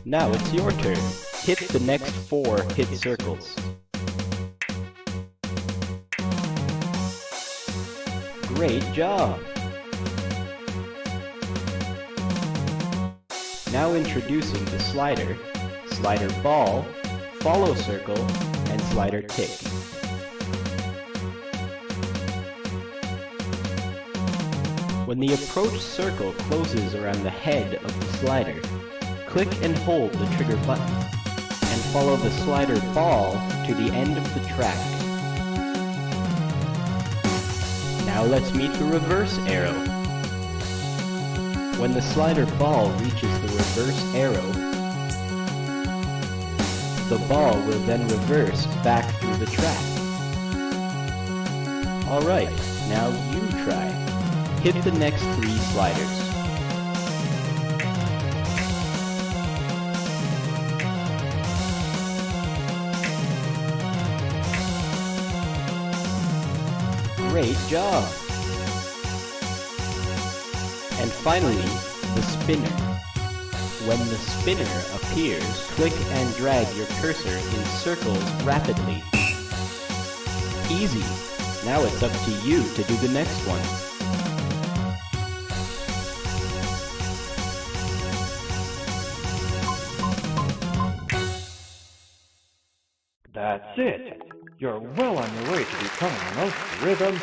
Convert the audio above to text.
Now it's your turn. Hit the next 4 hit circles. Great job! Now introducing the slider, slider ball, follow circle, and slider tick. When the approach circle closes around the head of the slider, click and hold the trigger button, and follow the slider ball to the end of the track. Now let's meet the reverse arrow. When the slider ball reaches the reverse arrow, the ball will then reverse back through the track. Alright, now you try. Hit the next 3 sliders. Great job! And finally, the spinner. When the spinner appears, click and drag your cursor in circles rapidly. Easy! Now it's up to you to do the next one. That's it! You're well on your way to becoming the most rhythm